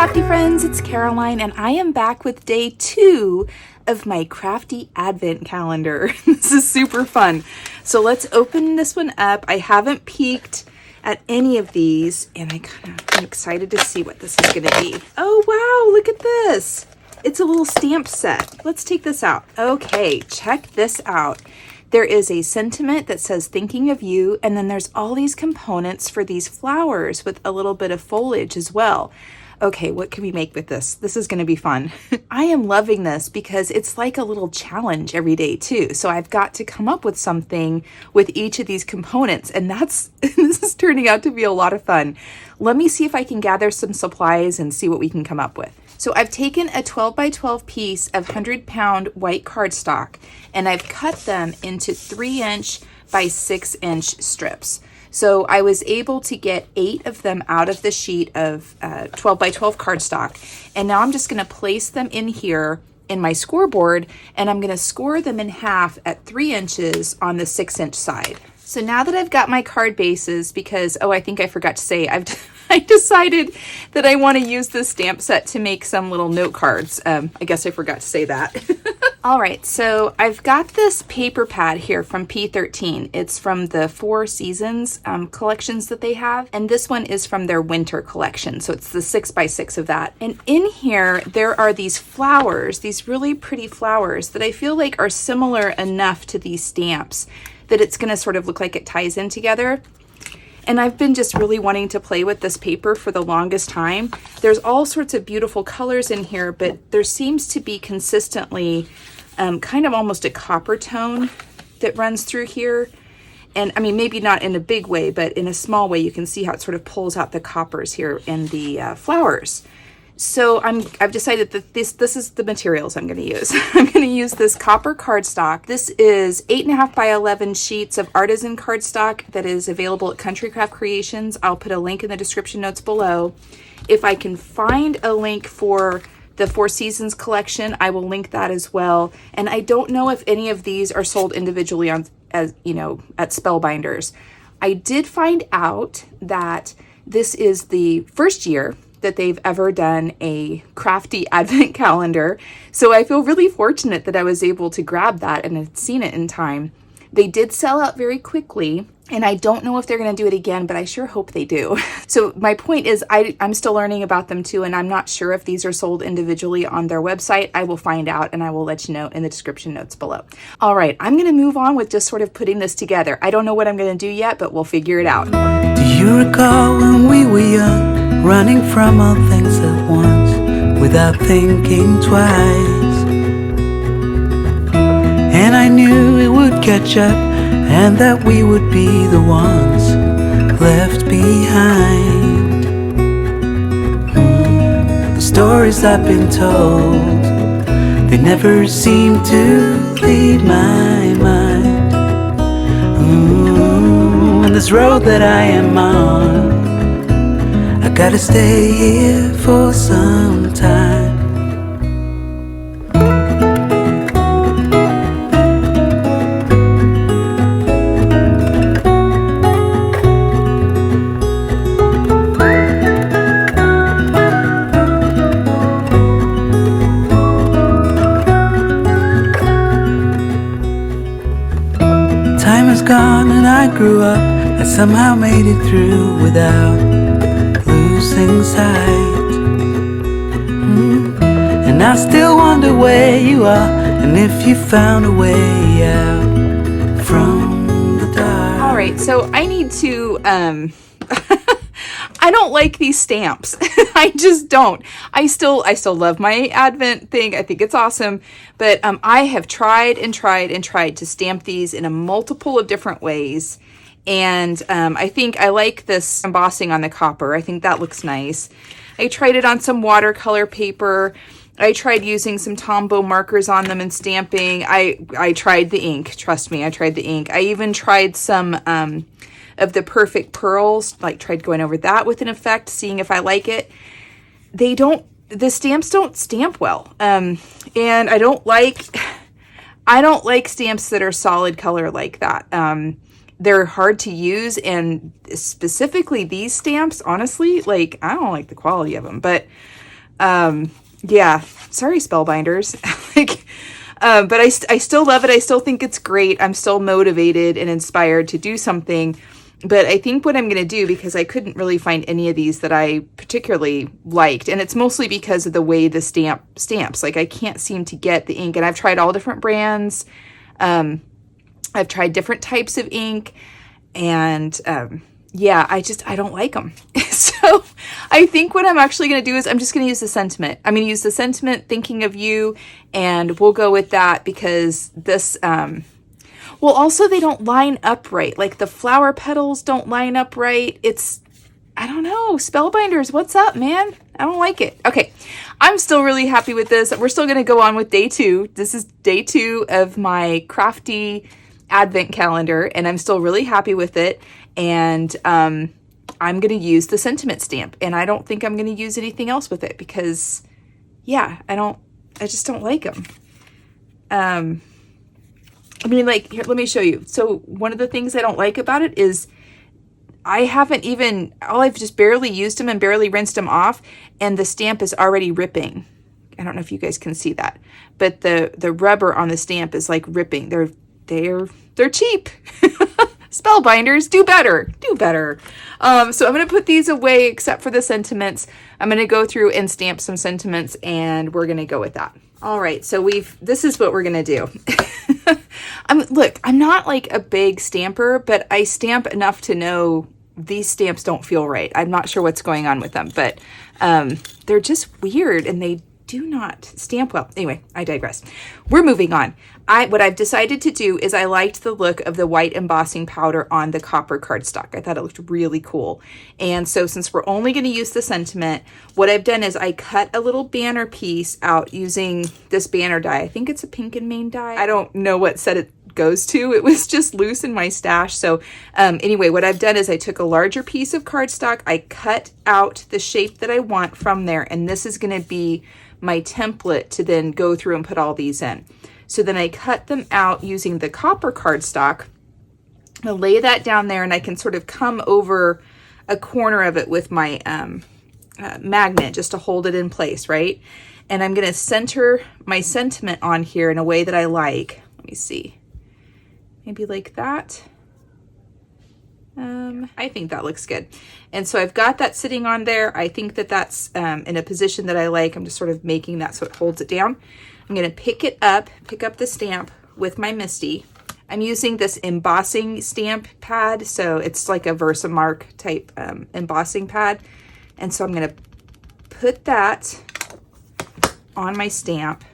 crafty friends, it's Caroline and I am back with day 2 of my crafty advent calendar. This is super fun. So let's open this one up. I haven't peeked at any of these and I'm excited to see what this is going to be. Oh wow, look at this. It's a little stamp set. Let's take this out. Okay, check this out. There is a sentiment that says thinking of you, and then there's all these components for these flowers with a little bit of foliage as well. Okay, what can we make with this? This is going to be fun. I am loving this because it's like a little challenge every day too. So I've got to come up with something with each of these components, and this is turning out to be a lot of fun. Let me see if I can gather some supplies and see what we can come up with. So I've taken a 12 by 12 piece of 100-pound white cardstock and I've cut them into 3-inch by 6-inch strips. So I was able to get 8 of them out of the sheet of 12 by 12 cardstock. And now I'm just going to place them in here in my scoreboard and I'm going to score them in half at 3 inches on the 6-inch side. So now that I've got my card bases, because, oh, I think I forgot to say, I decided that I want to use this stamp set to make some little note cards. I guess I forgot to say that. All right, so I've got this paper pad here from P13. It's from the 4 Seasons collections that they have, and this one is from their winter collection, so it's the 6 by 6 of that. And in here, there are these flowers, these really pretty flowers that I feel like are similar enough to these stamps that it's gonna sort of look like it ties in together. And I've been just really wanting to play with this paper for the longest time. There's all sorts of beautiful colors in here, but there seems to be consistently kind of almost a copper tone that runs through here. And I mean, maybe not in a big way, but in a small way, you can see how it sort of pulls out the coppers here in the flowers. So I've decided that this is the materials I'm going to use. I'm going to use this copper cardstock. This is 8.5 by 11 sheets of Artisan cardstock that is available at Country Craft Creations. I'll put a link in the description notes below. If I can find a link for the 4 Seasons collection, I will link that as well. And I don't know if any of these are sold individually at Spellbinders. I did find out that this is the first year that they've ever done a crafty advent calendar. So I feel really fortunate that I was able to grab that and had seen it in time. They did sell out very quickly, and I don't know if they're going to do it again, but I sure hope they do. So my point is I'm still learning about them too, and I'm not sure if these are sold individually on their website. I will find out and I will let you know in the description notes below. All right, I'm going to move on with just sort of putting this together. I don't know what I'm going to do yet, but we'll figure it out. Do you recall when we were young, running from all things at once without thinking twice? And I knew it would catch up and that we would be the ones left behind. The stories I've been told, they never seem to leave my mind. And this road that I am on, I gotta stay here for some time. Time is gone and I grew up. I somehow made it through without losing sight. And I still wonder where you are, and if you found a way out from the dark. All right, so I need to I don't like these stamps. I just don't. I still love my Advent thing. I think it's awesome. But I have tried and tried and tried to stamp these in a multiple of different ways. And I think I like this embossing on the copper. I think that looks nice. I tried it on some watercolor paper. I tried using some Tombow markers on them and stamping. I tried the ink. Trust me, I tried the ink. I even tried some of the perfect pearls, like tried going over that with an effect, seeing if I like it. The stamps don't stamp well. And I don't like stamps that are solid color like that. They're hard to use, and specifically these stamps, honestly, like, I don't like the quality of them, but Yeah, sorry, Spellbinders. Like, but I still love it. I still think it's great. I'm still motivated and inspired to do something. But I think what I'm going to do, because I couldn't really find any of these that I particularly liked, and it's mostly because of the way the stamps. Like, I can't seem to get the ink, and I've tried all different brands. I've tried different types of ink, and yeah, I don't like them. So I think what I'm actually going to do is I'm just going to use the sentiment. I'm going to use the sentiment thinking of you, and we'll go with that because this, well, also they don't line up right. Like the flower petals don't line up right. I don't know, Spellbinders, what's up, man? I don't like it. Okay, I'm still really happy with this. We're still going to go on with day 2. This is day 2 of my crafty Advent calendar, and I'm still really happy with it. And I'm going to use the sentiment stamp, and I don't think I'm going to use anything else with it because, yeah, I just don't like them. I mean, like, here, let me show you. So one of the things I don't like about it is I've just barely used them and barely rinsed them off, and the stamp is already ripping. I don't know if you guys can see that, but the rubber on the stamp is like ripping. They're cheap. Spellbinders, do better. So I'm going to put these away except for the sentiments. I'm going to go through and stamp some sentiments, and we're going to go with that. All right, so this is what we're going to do. Look, I'm not like a big stamper, but I stamp enough to know these stamps don't feel right. I'm not sure what's going on with them, but they're just weird and they do not stamp well. Anyway, I digress. We're moving on. What I've decided to do is I liked the look of the white embossing powder on the copper cardstock. I thought it looked really cool. And so since we're only going to use the sentiment, what I've done is I cut a little banner piece out using this banner die. I think it's a Pink and Main die. I don't know what set it goes to. It was just loose in my stash. So anyway, what I've done is I took a larger piece of cardstock. I cut out the shape that I want from there. And this is going to be my template to then go through and put all these in. So then I cut them out using the copper cardstock. I'll lay that down there, and I can sort of come over a corner of it with my magnet just to hold it in place, right? And I'm going to center my sentiment on here in a way that I like. Let me see. Maybe like that. I think that looks good. And so I've got that sitting on there. I think that that's in a position that I like. I'm just sort of making that so it holds it down. I'm going to pick up the stamp with my Misty. I'm using this embossing stamp pad. So it's like a Versamark type embossing pad. And so I'm going to put that on my stamp.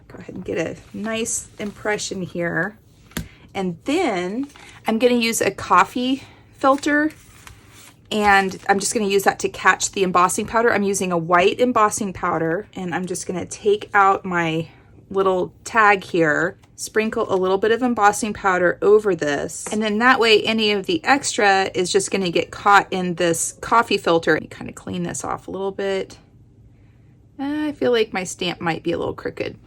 Go ahead and get a nice impression here. And then I'm going to use a coffee filter, and I'm just going to use that to catch the embossing powder. I'm using a white embossing powder, and I'm just going to take out my little tag here, sprinkle a little bit of embossing powder over this, and then that way any of the extra is just going to get caught in this coffee filter. Let me kind of clean this off a little bit. I feel like my stamp might be a little crooked.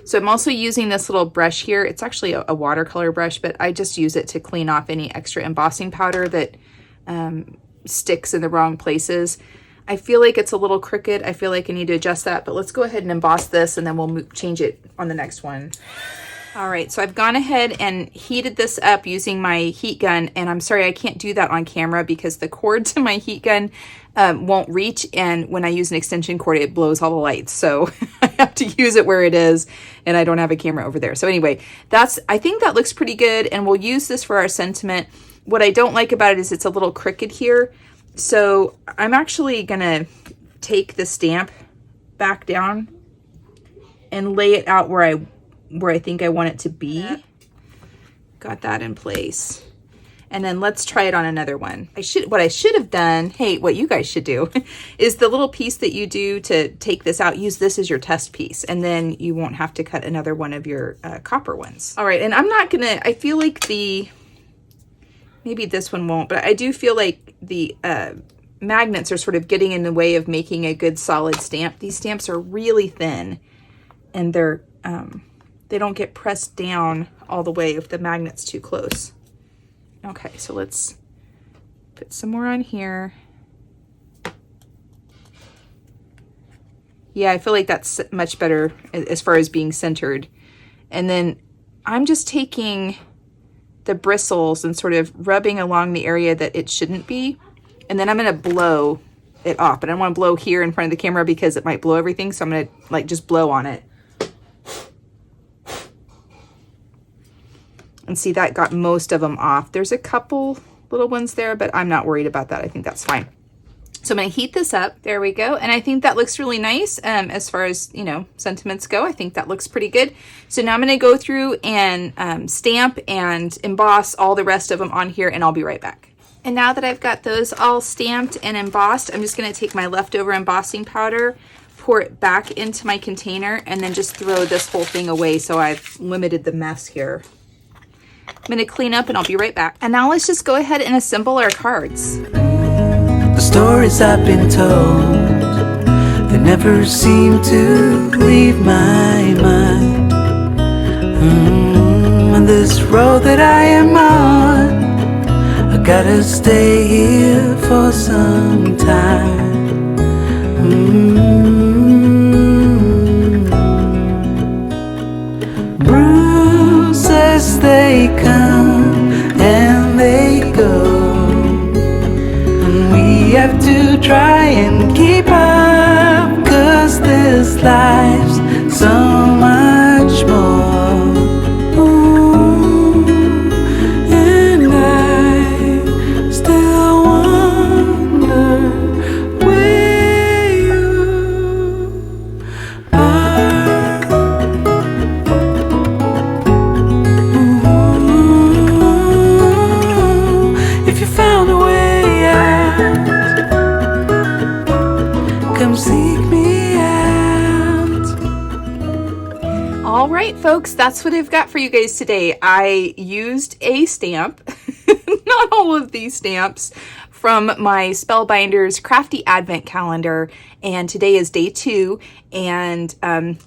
So I'm also using this little brush here. It's actually a watercolor brush, but I just use it to clean off any extra embossing powder that sticks in the wrong places. I feel like it's a little crooked. I feel like I need to adjust that, but let's go ahead and emboss this, and then we'll change it on the next one. All right, so I've gone ahead and heated this up using my heat gun, and I'm sorry I can't do that on camera because the cord to my heat gun won't reach, and when I use an extension cord, it blows all the lights. So I have to use it where it is, and I don't have a camera over there. So anyway, I think that looks pretty good, and we'll use this for our sentiment. What I don't like about it is it's a little crooked here. So I'm actually gonna take the stamp back down and lay it out where I think I want it to be. Got that in place. And then let's try it on another one. What I should have done, hey, what you guys should do is the little piece that you do to take this out, use this as your test piece, and then you won't have to cut another one of your copper ones. All right, and I feel like maybe this one won't, but I do feel like the magnets are sort of getting in the way of making a good solid stamp. These stamps are really thin, and they don't get pressed down all the way if the magnet's too close. Okay, so let's put some more on here. Yeah, I feel like that's much better as far as being centered. And then I'm just taking the bristles and sort of rubbing along the area that it shouldn't be. And then I'm going to blow it off. But I don't want to blow here in front of the camera because it might blow everything. So I'm going to like just blow on it. And see, that got most of them off. There's a couple little ones there, but I'm not worried about that. I think that's fine. So I'm going to heat this up. There we go. And I think that looks really nice as far as, you know, sentiments go. I think that looks pretty good. So now I'm going to go through and stamp and emboss all the rest of them on here, and I'll be right back. And now that I've got those all stamped and embossed, I'm just going to take my leftover embossing powder, pour it back into my container, and then just throw this whole thing away so I've limited the mess here. I'm going to clean up and I'll be right back. And now let's just go ahead and assemble our cards. The stories I've been told, they never seem to leave my mind. On this road that I am on, I gotta stay here for some time. Bruises, they come and they go. We have to try and keep up, 'cause this life's so much more. Ooh, and I still wonder where you are. Ooh, if you found a way out, come seek me out. All right, folks, that's what I've got for you guys today. I used a stamp, not all of these stamps, from my Spellbinders Crafty Advent Calendar, and today is day 2. And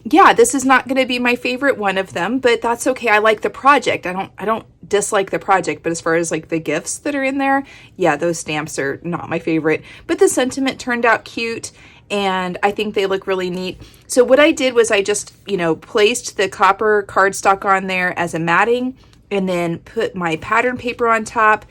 yeah, this is not going to be my favorite one of them, but that's okay. I like the project. I don't dislike the project, but as far as like the gifts that are in there, yeah, those stamps are not my favorite. But the sentiment turned out cute, and I think they look really neat. So what I did was I just, you know, placed the copper cardstock on there as a matting, and then put my pattern paper on top,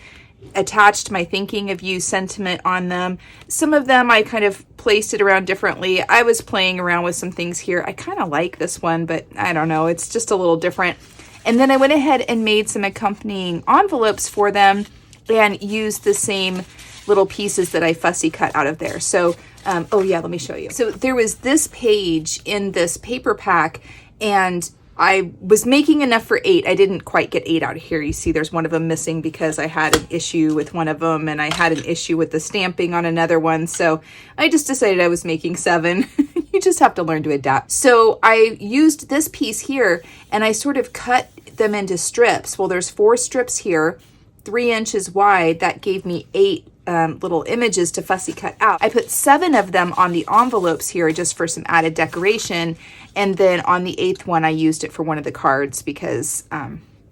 attached my thinking of you sentiment on them. Some of them I kind of placed it around differently. I was playing around with some things here. I kind of like this one, but I don't know, it's just a little different. And then I went ahead and made some accompanying envelopes for them and used the same little pieces that I fussy cut out of there. So, oh yeah, let me show you. So there was this page in this paper pack, and I was making enough for 8. I didn't quite get 8 out of here. You see there's one of them missing because I had an issue with one of them, and I had an issue with the stamping on another one. So I just decided I was making 7. You just have to learn to adapt. So I used this piece here, and I sort of cut them into strips. Well, there's 4 strips here, 3 inches wide. That gave me 8 little images to fussy cut out. I put 7 of them on the envelopes here just for some added decoration, and then on the 8th one I used it for one of the cards because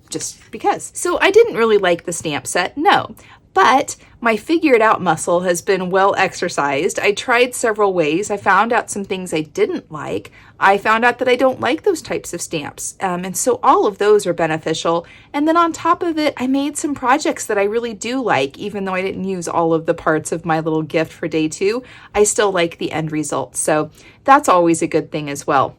just because. So I didn't really like the stamp set, no, but my figure it out muscle has been well exercised. I tried several ways. I found out some things I didn't like. I found out that I don't like those types of stamps. And so all of those are beneficial. And then on top of it, I made some projects that I really do like, even though I didn't use all of the parts of my little gift for day 2, I still like the end result. So that's always a good thing as well.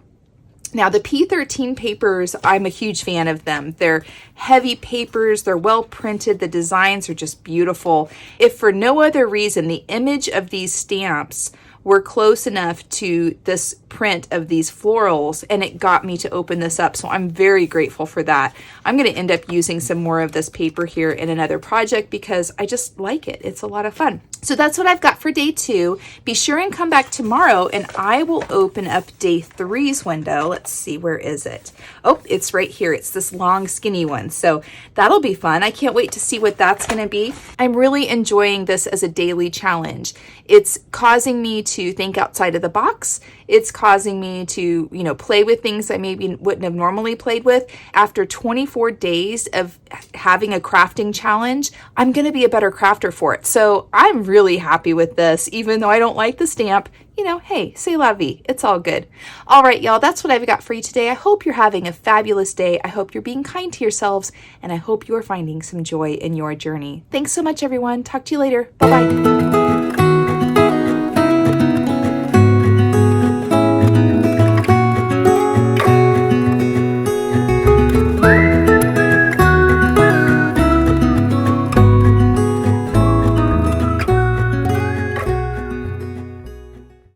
Now the P13 papers, I'm a huge fan of them. They're heavy papers, they're well printed, the designs are just beautiful. If for no other reason, the image of these stamps were close enough to this print of these florals, and it got me to open this up. So I'm very grateful for that. I'm going to end up using some more of this paper here in another project because I just like it. It's a lot of fun. So that's what I've got for day 2. Be sure and come back tomorrow and I will open up day 3's window. Let's see, where is it? Oh, it's right here. It's this long skinny one. So that'll be fun. I can't wait to see what that's going to be. I'm really enjoying this as a daily challenge. It's causing me to think outside of the box. It's causing me to, play with things I maybe wouldn't have normally played with. After 24 days of having a crafting challenge, I'm going to be a better crafter for it. So I'm really happy with this, even though I don't like the stamp. Hey, c'est la vie. It's all good. All right, y'all, that's what I've got for you today. I hope you're having a fabulous day. I hope you're being kind to yourselves, and I hope you are finding some joy in your journey. Thanks so much, everyone. Talk to you later. Bye-bye.